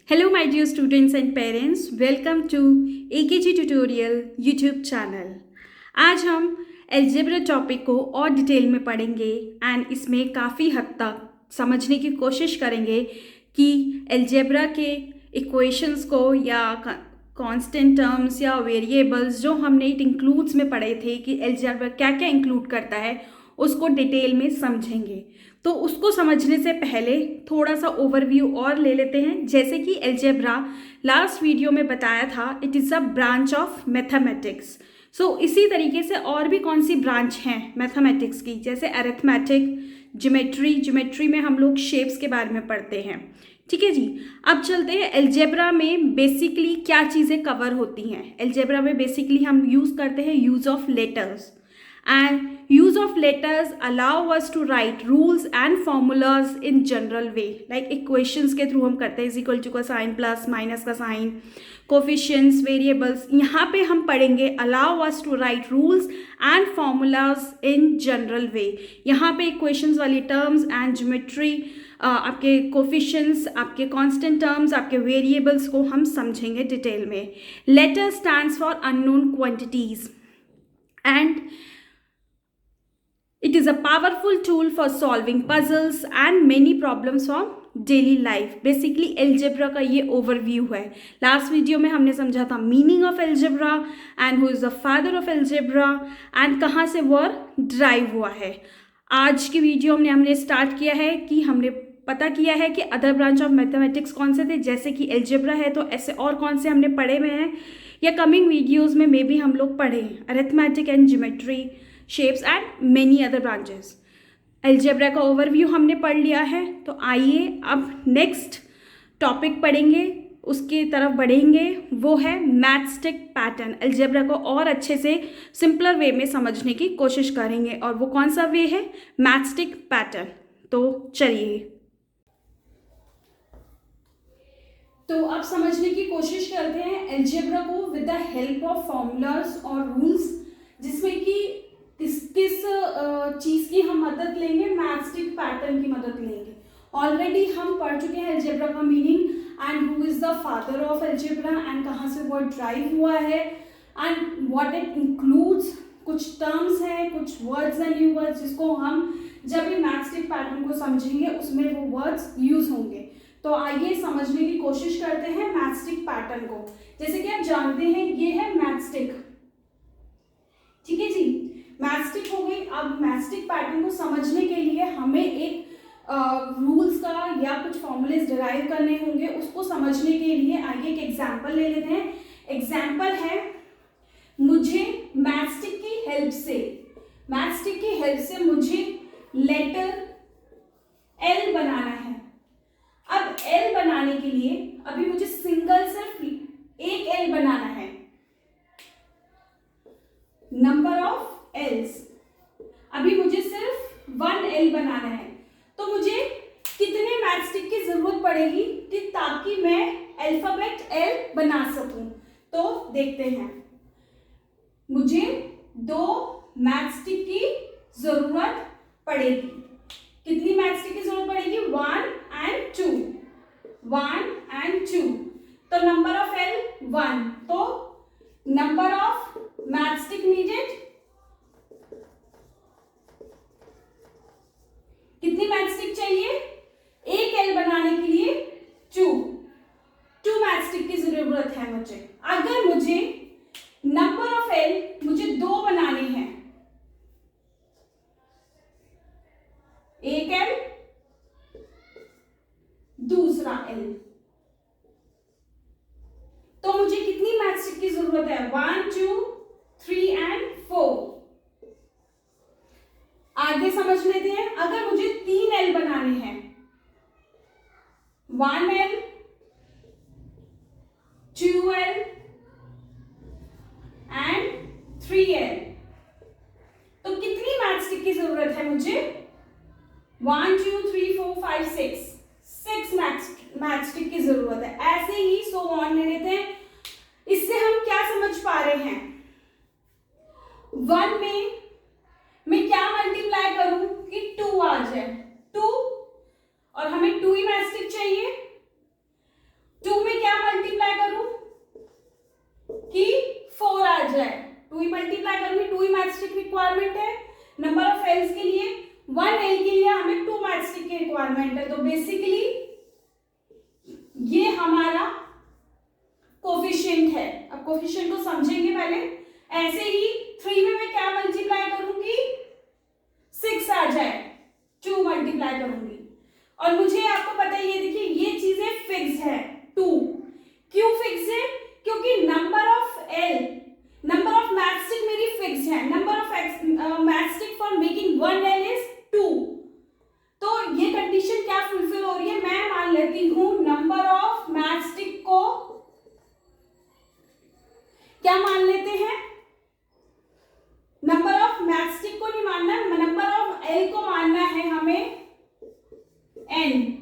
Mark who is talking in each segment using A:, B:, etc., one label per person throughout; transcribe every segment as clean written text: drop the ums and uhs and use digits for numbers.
A: Hello my dear students and parents, welcome to AKG Tutorial YouTube channel। आज हम algebra topic को और detail में पढ़ेंगे एंड इसमें काफ़ी हद तक समझने की कोशिश करेंगे कि अलजेब्रा के इक्वेशंस को या कांस्टेंट टर्म्स या वेरिएबल्स जो हमने इट इंक्लूड्स में पढ़े थे कि अलजेब्रा क्या क्या इंक्लूड करता है उसको डिटेल में समझेंगे। तो उसको समझने से पहले थोड़ा सा ओवरव्यू और ले लेते हैं। जैसे कि अलजेब्रा लास्ट वीडियो में बताया था, it is a branch of mathematics. So इसी तरीके से और भी कौन सी ब्रांच हैं मैथमेटिक्स की, जैसे अरिथमेटिक, ज्योमेट्री में हम लोग शेप्स के बारे में पढ़ते हैं। ठीक है जी, अब चलते हैं अलजेब्रा में बेसिकली क्या चीज़ें कवर होती हैं। अलजेब्रा में बेसिकली हम यूज़ करते हैं use of letters, and use of letters allow us to write rules and formulas in general way, like equations के थ्रू हम करते हैं, इक्वल टू का साइन, प्लस माइनस का साइन, कोफिशिएंट्स, वेरिएबल्स। यहाँ पे हम पढ़ेंगे allow us to write rules and formulas in general way। यहाँ पे equations वाली टर्म्स एंड ज्योमेट्री, आपके कोफिशिएंट्स, आपके कांस्टेंट टर्म्स, आपके वेरिएबल्स को हम समझेंगे डिटेल में। Letter stands for unknown quantities and it is a powerful tool for solving puzzles and many problems from daily life. Basically algebra का ये ओवरव्यू है। लास्ट वीडियो में हमने समझा था meaning of algebra and who is the father of algebra and कहाँ से word drive हुआ है। आज की वीडियो में हमने स्टार्ट किया है कि हमने पता किया है कि अदर ब्रांच ऑफ मैथमेटिक्स कौन से थे, जैसे कि अलजेब्रा है तो ऐसे और कौन से हमने पढ़े हुए हैं या कमिंग वीडियोज़ में मे बी हम लोग पढ़े हैं, arithmetic and geometry, shapes and many other branches. Algebra का ओवरव्यू हमने पढ़ लिया है, तो आइए अब नेक्स्ट टॉपिक पढ़ेंगे, उसकी तरफ बढ़ेंगे, वो है मैथस्टिक पैटर्न। अलजेब्रा को और अच्छे से सिंपलर वे में समझने की कोशिश करेंगे और वो कौन सा वे है, मैथस्टिक पैटर्न। तो चलिए, तो अब समझने की कोशिश करते हैं अलजेब्रा को with the help of formulas और रूल्स, जिसमें कि किस चीज़ की हम मदद लेंगे, मैथस्टिक पैटर्न की मदद लेंगे। ऑलरेडी हम पढ़ चुके हैं अलजेब्रा का meaning and who is the father of algebra and कहाँ से वर्ड ड्राइव हुआ है एंड व्हाट इट इंक्लूड्स। कुछ टर्म्स हैं, कुछ वर्ड्स एंड न्यू वर्ड्स जिसको हम जब भी मैथस्टिक पैटर्न को समझेंगे उसमें वो वर्ड्स यूज होंगे। तो आइए समझने की कोशिश करते हैं मैथस्टिक पैटर्न को। जैसे कि आप जानते हैं ये है मैथस्टिक, ठीक है जी, मैथस्टिक हो गई। अब मैथस्टिक पैटर्न को समझने के लिए हमें एक रूल्स का या कुछ फॉर्मूलेज डिराइव करने होंगे। उसको समझने के लिए आइए एक एग्जांपल ले लेते हैं। एग्जांपल है, मुझे मैथस्टिक की हेल्प से मुझे लेटर एल बनाना है। अब एल बनाने के लिए अभी मुझे सिर्फ एक एल बनाना है, नंबर ऑफ एल्स, अभी मुझे सिर्फ 1 एल बनाना है। तो मुझे कितने मैथस्टिक की जरूरत पड़ेगी कि ताकि मैं अल्फाबेट एल बना सकूं। तो देखते हैं, मुझे 2 मैथस्टिक की जरूरत पड़ेगी। कितनी मैथस्टिक की जरूरत पड़ेगी, 1 and 2, 1 and 2। तो नंबर ऑफ एल 1, तो नंबर ऑफ मैथस्टिक नीडेड, कितनी मैथस्टिक चाहिए, एक एल बनाने के लिए 2 मैथस्टिक की जरूरत है मुझे। अगर मुझे नंबर ऑफ एल मुझे 2 बनाने हैं, एक एल दूसरा एल, तो मुझे कितनी मैथस्टिक की जरूरत है, 1 2 3 and 4। आगे समझ लेते हैं, अगर मुझे 3 एल बनाने हैं, 1 एल 2 एल एंड 3 एल, तो कितनी मैथस्टिक की जरूरत है मुझे, 1 2 3 4 5 6 मैथस्टिक की जरूरत है। ऐसे ही सो ऑन ले लेते हैं। इससे हम क्या समझ पा रहे हैं, 1 में मैं क्या मल्टीप्लाई करूं कि 2 आ जाए, 2, और हमें 2 ही मैथस्टिक चाहिए। 2 कोफिशिएंट को समझेंगे पहले। ऐसे ही 3 में मैं क्या मल्टीप्लाई करूंगी, 6 आ जाए, 2 मल्टीप्लाई करूंगी। और मुझे आपको पता है, ये देखिए ये चीजें फिक्स है 2। क्यों फिक्स है? क्योंकि नंबर ऑफ मैचस्टिक मेरी फिक्स है। Number of matchstick for making 1 L is 2। तो ये कंडीशन क्या फुलफिल हो रही है, मैं मान लेती हूं नंबर ऑफ मैचस्टिक को क्या मान लेते हैं, नंबर ऑफ मैचस्टिक को नहीं मानना, नंबर ऑफ एल को मानना है हमें एन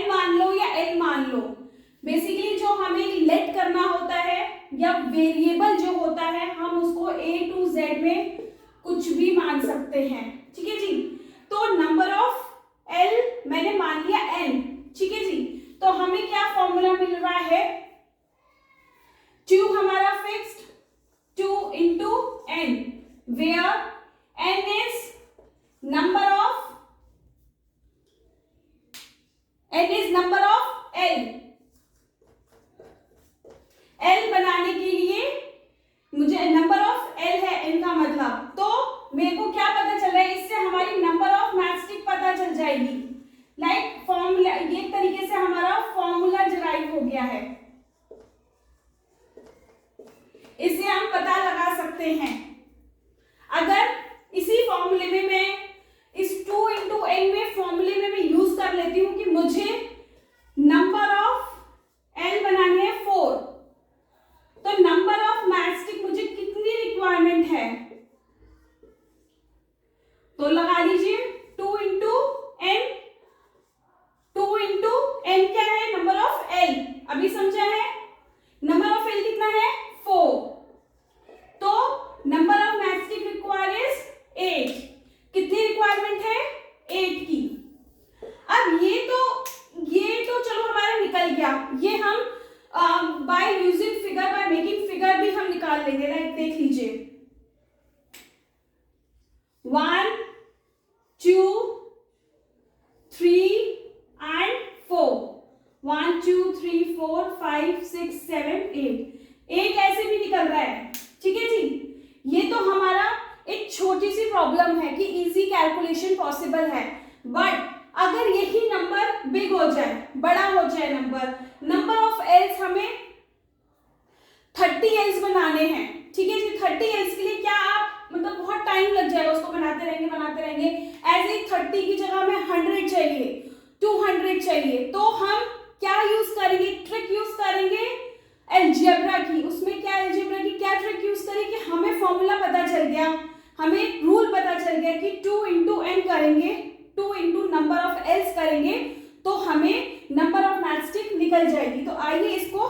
A: मान लो या एल मान लो। बेसिकली जो हमें लेट करना होता है या वेरिएबल जो होता है, हम उसको A to Z में कुछ भी मान सकते हैं, ठीक है जी। तो नंबर ऑफ एल मैंने मान लिया n, ठीक है जी। तो हमें क्या फॉर्मूला मिल रहा है, 2 हमारा fixed, 2 into n, where n is number of L। L बनाने के लिए मुझे नंबर ऑफ L है, n का मतलब, तो मेरे को क्या पता चल रहा है, इससे हमारी नंबर ऑफ मैचस्टिक पता चल जाएगी। लाइक फॉर्मूला, ये तरीके से हमारा फॉर्मूला डिराइव हो गया है, इससे हम पता लगा सकते हैं। अगर इसी फॉर्मूले में मैं इस 2 into n में फॉर्मूले में मैं यूज कर लेती हूँ कि मुझे नंबर ऑफ L बनानी है 4, तो नंबर ऑफ मैचस्टिक मुझे कितनी रिक्वायरमेंट है, तो लगा लीजिए 2 into n। 2 into n क्या है, नंबर ऑफ L, अभी समझा है। नंबर ऑफ L कितना है, 4, तो number of matchstick require is 8। कितनी रिक्वायरमेंट है, 8 की। अब ये तो चलो हमारा निकल गया, ये हम by using figure, by making figure भी हम निकाल लेंगे। लाइक देख लीजिए 1 2 3 and 4, 1 2 3 4 5 6 7 8 ऐसे भी निकल रहा है, ठीक है जी। ये तो हमारा एक छोटी सी प्रॉब्लम है कि इजी कैलकुलेशन पॉसिबल है, बट अगर यही नंबर बिग हो जाए, बड़ा हो जाए नंबर ऑफ एल्स हमें 30 एल्स बनाने हैं, ठीक है जी। 30 एल्स के लिए क्या आप मतलब बहुत टाइम लग जाएगा, उसको बनाते रहेंगे। ऐसे ही 30 की जगह में 100 चाहिए, 200 चाहिए, तो हम क्या यूज करेंगे, ट्रिक यूज करेंगे अलजेब्रा की। उसमें क्या अलजेब्रा की क्या ट्रिक यूज करें कि हमें फॉर्मूला पता चल गया, हमें रूल पता चल गया कि 2 into n करेंगे, 2 into नंबर ऑफ एल्स करेंगे, तो हमें नंबर ऑफ मैचस्टिक निकल जाएगी। तो आइए इसको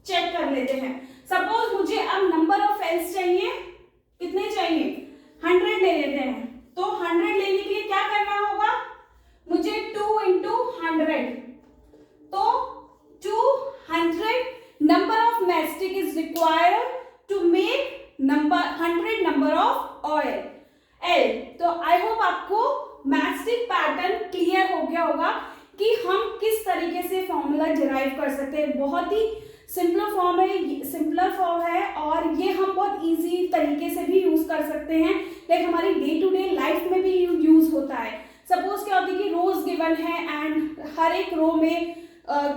A: चेक कर लेते हैं। सपोज मुझे अब नंबर ऑफ एल्स चाहिए, कितने चाहिए, 100 ले लेते हैं। तो 100 लेने के लिए क्या करना होगा, मुझे 2 into 100, तो 200 number of matchstick is required to make 100 number of oil L। तो आई होप आपको मैचस्टिक पैटर्न क्लियर हो गया होगा कि हम किस तरीके से फॉर्मूला डिराइव कर सकते हैं। बहुत ही सिंपलर फॉर्म है और ये हम बहुत इजी तरीके से भी यूज कर सकते हैं, लाइक हमारी डे टू डे लाइफ में भी यूज होता है। सपोज क्या होती है कि रोज गिवन है एंड हर एक रो में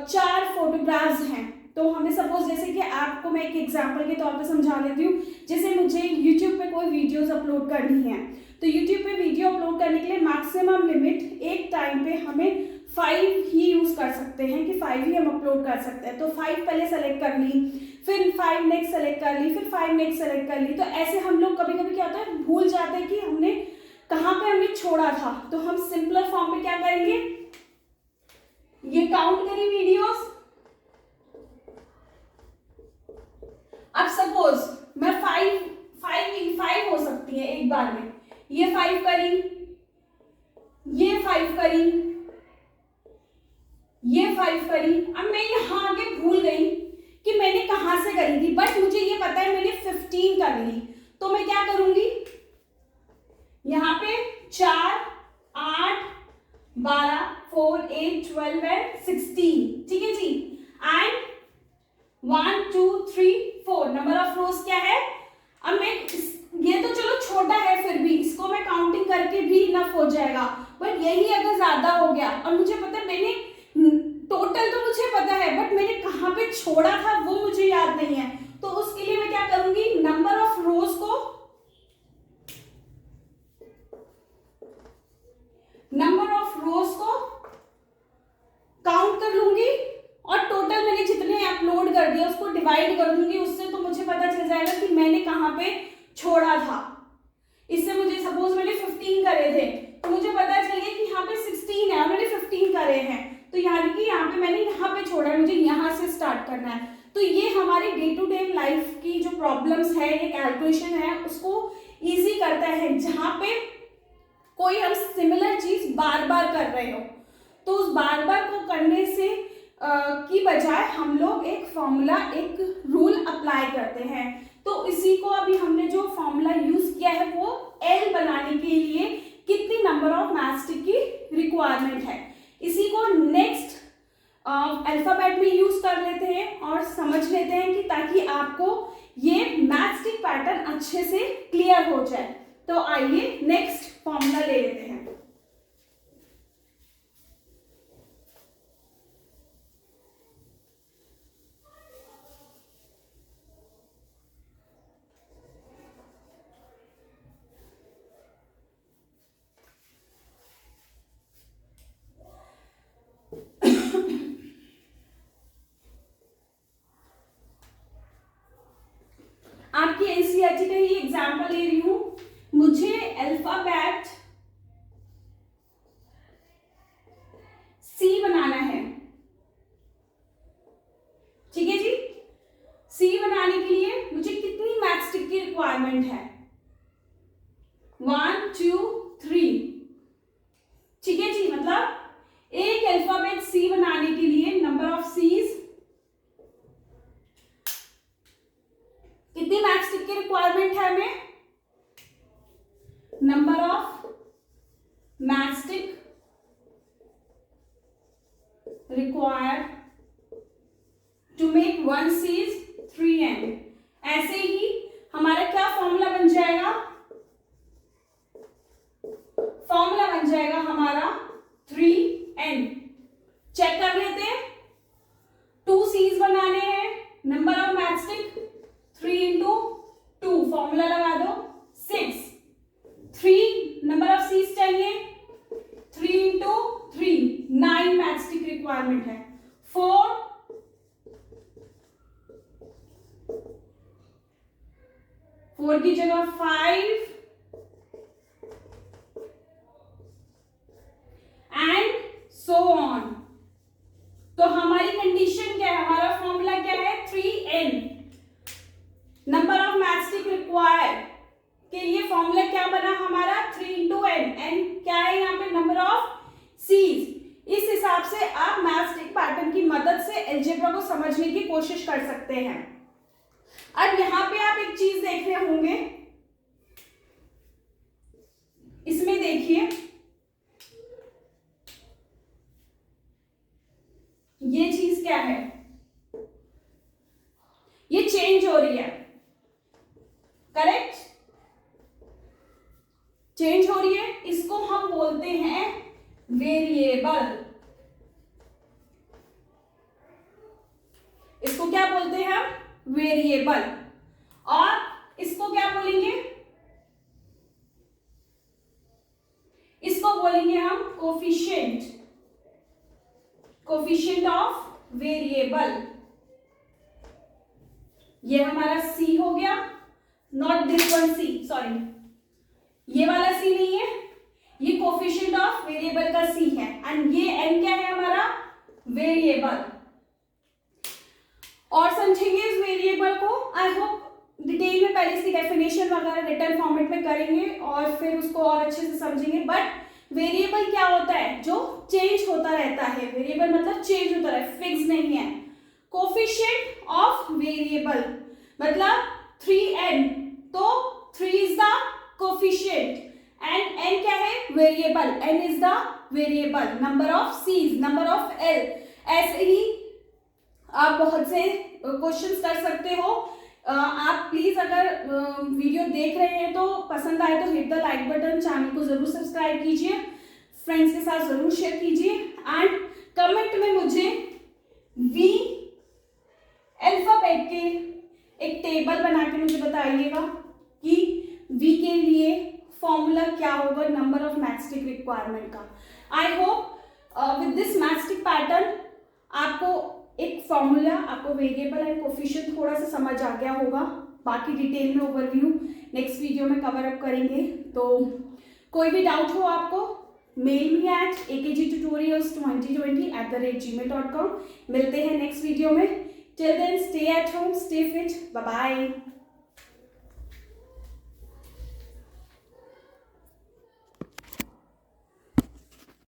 A: 4 फोटोग्राफ्स हैं, तो हमें सपोज जैसे कि आपको मैं एक एग्जांपल के तौर पे समझा लेती हूँ। जैसे मुझे YouTube पे कोई वीडियोस अपलोड करनी है, तो YouTube पे वीडियो अपलोड करने के लिए मैक्सिमम लिमिट एक टाइम पे हमें 5 ही यूज कर सकते हैं कि 5 ही हम अपलोड कर सकते हैं। तो 5 पहले सेलेक्ट कर ली, फिर 5 नेक्स्ट सेलेक्ट कर ली, फिर 5 नेक्स्ट सेलेक्ट कर ली। तो ऐसे हम लोग कभी कभी क्या होता है भूल जाते हैं कि हमने कहाँ पे हमने छोड़ा था। तो हम सिंपलर फॉर्म में क्या करेंगे, ये काउंट करी वीडियोस। अब सपोज मैं 5 हो सकती है एक बार में, ये 5 करी, ये 5 करी, ये 5 करी। अब मैं यहाँ आगे भूल गई कि मैंने कहाँ से करी थी, बट मुझे ये पता है मैंने 15 कर ली। तो मैं क्या करूंगी, यहाँ पे 4 8 12 4 8 12 एंड 16, ठीक है जी। एंड 1 2 3 ऑफ रोज क्या है, अब मैं ये तो चलो छोटा है, फिर भी इसको मैं काउंटिंग करके भी इनफ हो जाएगा, बट यही अगर ज्यादा हो गया और मुझे पता है मैंने टोटल तो मुझे पता है बट मैंने कहाँ पे छोड़ा था वो मुझे याद नहीं है, तो उसके लिए मैं क्या करूंगी, नंबर ऑफ रोज को काउंट कर लूंगी और टोटल मैंने जितने अपलोड कर दिया उसको डिवाइड कर दूंगी उससे, तो मुझे पता चल जाएगा कि मैंने कहाँ पे छोड़ा था। इससे मुझे सपोज मैंने 15 करे थे तो मुझे पता चल गया कि यहाँ पे 16 है और मैंने 15 करे हैं, तो यानी कि यहाँ पे मैंने यहाँ पे छोड़ा है, मुझे यहाँ से स्टार्ट करना है। तो ये हमारी डे टू डे लाइफ की जो प्रॉब्लम्स है, ये कैलकुलेशन है, उसको ईजी करता है। जहाँ पे कोई हम सिमिलर चीज बार बार कर रहे हो तो उस बार बार को करने से की बजाय हम लोग एक फॉर्मूला, एक रूल अप्लाई करते हैं। तो इसी को अभी हमने जो फॉर्मूला यूज किया है वो एल बनाने के लिए कितनी नंबर ऑफ मैचस्टिक की रिक्वायरमेंट है, इसी को नेक्स्ट अल्फाबेट में यूज कर लेते हैं और समझ लेते हैं कि ताकि आपको ये मैचस्टिक पैटर्न अच्छे से क्लियर हो जाए। तो आइए नेक्स्ट फॉर्मूला ले लेते हैं। आपकी एनसीईआरटी का ही एग्जाम्पल ले रही हूं, मुझे अल्फाबेट सी बनाना है, ठीक है जी। सी बनाने के लिए मुझे कितनी मैचस्टिक की रिक्वायरमेंट है, 1 2 3, ठीक है जी। मतलब एक अल्फाबेट सी बनाने के लिए नंबर ऑफ सीज, कितनी मैचस्टिक की रिक्वायरमेंट है हमें, number of matchstick required to make 1 Cs 3n। ऐसे ही हमारा क्या फॉर्मूला बन जाएगा, फॉर्मूला बन जाएगा हमारा 3n। चेक कर लेते हैं, 2 सीज बनाने हैं, number of matchstick 3 into 2, formula लगा दो 6, 3 नंबर ऑफ सीज चाहिए, 3 इंटू 3 9 मैचस्टिक रिक्वायरमेंट है, 4 की जगह 5 एंड सो ऑन। तो हमारी कंडीशन क्या है, हमारा फॉर्मूला क्या है, 3n। Number of matchstick required के लिए फॉर्मूला क्या बना हमारा, 3 इंटू n, n क्या है यहाँ पे, नंबर ऑफ सीज। इस हिसाब से आप मैचस्टिक पैटर्न की मदद से अलजेब्रा को समझने की कोशिश कर सकते हैं। अब यहां पे आप एक चीज देख रहे होंगे, इसमें देखिए ये चीज क्या है, ये चेंज हो रही है, करेक्ट, चेंज हो रही है, इसको हम बोलते हैं वेरिएबल। इसको क्या बोलते हैं हम, वेरिएबल। और इसको क्या बोलेंगे, इसको बोलेंगे हम कोफिशिएंट, कोफिशिएंट ऑफ वेरिएबल। ये हमारा सी हो गया, not this one C, sorry ये वाला सी नहीं है, ये कोफिशिएंट ऑफ वेरिएबल का सी है, एंड ये एन क्या है हमारा, वेरिएबल। और समझेंगे इस वेरिएबल को, आई होप डिटेल में पहले इसकी डेफिनेशन वगैरह रिटर्न फॉर्मेट में करेंगे और फिर उसको और अच्छे से समझेंगे। बट वेरिएबल क्या होता है, जो चेंज होता रहता है, वेरिएबल मतलब चेंज होता है, फिक्स नहीं है। कोफिशिएंट ऑफ वेरिएबल मतलब 3n, तो 3 is the coefficient and n क्या है, variable, n is the variable, number of Cs, number of l। ऐसे ही आप बहुत से क्वेश्चंस कर सकते हो आप प्लीज़ अगर वीडियो देख रहे हैं तो पसंद आए तो hit the like button, channel को ज़रूर सब्सक्राइब कीजिए, फ्रेंड्स के साथ ज़रूर शेयर कीजिए एंड कमेंट में मुझे वी अल्फाबेट के एक टेबल बना के मुझे बताइएगा कि वी के लिए फॉर्मूला क्या होगा नंबर ऑफ मैचस्टिक रिक्वायरमेंट का। I hope with this matchstick pattern आपको एक फॉर्मूला, आपको वेरिएबल एंड कोफिशिएंट थोड़ा सा समझ आ गया होगा। बाकी डिटेल में ओवरव्यू नेक्स्ट वीडियो में कवर अप करेंगे। तो कोई भी डाउट हो आपको मेल मी एट akgtutorials2020@gmail.com। मिलते हैं नेक्स्ट वीडियो में। Till then stay at home, stay fit, bye bye.